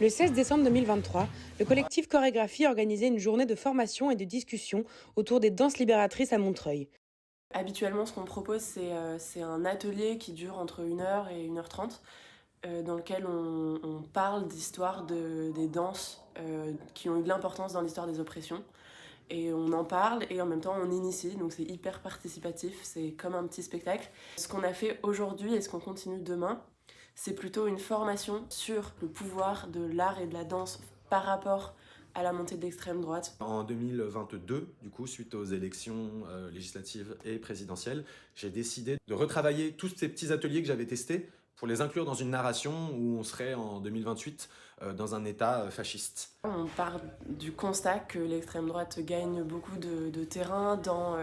Le 16 décembre 2023, le collectif Chorégraphie organisait une journée de formation et de discussion autour des danses libératrices à Montreuil. Habituellement, ce qu'on propose, c'est un atelier qui dure entre 1 heure et 1 h 30, dans lequel on parle d'histoire des danses qui ont eu de l'importance dans l'histoire des oppressions. Et on en parle et en même temps on initie, donc c'est hyper participatif, c'est comme un petit spectacle. Ce qu'on a fait aujourd'hui et ce qu'on continue demain, c'est plutôt une formation sur le pouvoir de l'art et de la danse par rapport à la montée de l'extrême droite. En 2022, du coup, suite aux élections législatives et présidentielles, j'ai décidé de retravailler tous ces petits ateliers que j'avais testés pour les inclure dans une narration où on serait en 2028 dans un état fasciste. On part du constat que l'extrême droite gagne beaucoup de terrain dans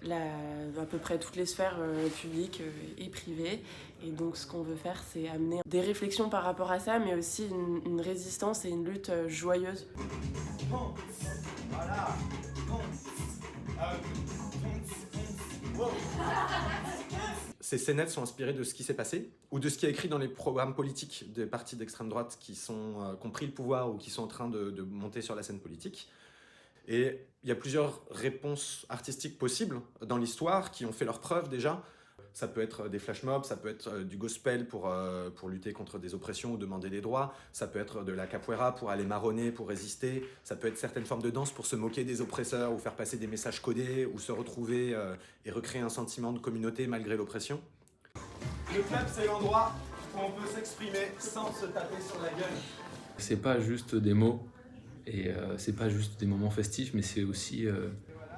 à peu près toutes les sphères publiques et privées. Et donc ce qu'on veut faire, c'est amener des réflexions par rapport à ça, mais aussi une résistance et une lutte joyeuse. Voilà. Ces scénettes sont inspirées de ce qui s'est passé ou de ce qui est écrit dans les programmes politiques des partis d'extrême droite qui ont pris le pouvoir ou qui sont en train de monter sur la scène politique. Et il y a plusieurs réponses artistiques possibles dans l'histoire qui ont fait leurs preuves déjà. Ça peut être des flash mobs, ça peut être du gospel pour lutter contre des oppressions ou demander des droits, ça peut être de la capoeira pour aller marronner, pour résister, ça peut être certaines formes de danse pour se moquer des oppresseurs ou faire passer des messages codés ou se retrouver et recréer un sentiment de communauté malgré l'oppression. Le club, c'est l'endroit où on peut s'exprimer sans se taper sur la gueule. C'est pas juste des mots et c'est pas juste des moments festifs, mais c'est aussi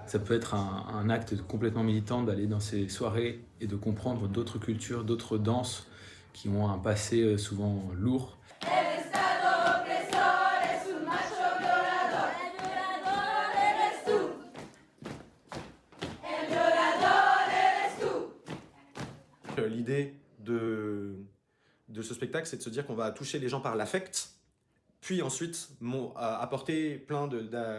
ça peut être un acte complètement militant d'aller dans ces soirées et de comprendre d'autres cultures, d'autres danses qui ont un passé souvent lourd. L'idée de ce spectacle, c'est de se dire qu'on va toucher les gens par l'affect, puis ensuite apporter plein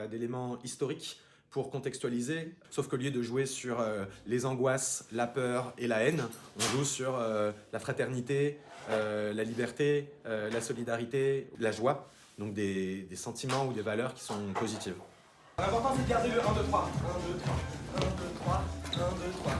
d'éléments historiques pour contextualiser, sauf qu'au lieu de jouer sur les angoisses, la peur et la haine, on joue sur la fraternité, la liberté, la solidarité, la joie, donc des sentiments ou des valeurs qui sont positives. L'important, c'est de garder le 1, 2, 3. 1, 2, 3. 1, 2, 3. 1, 2, 3.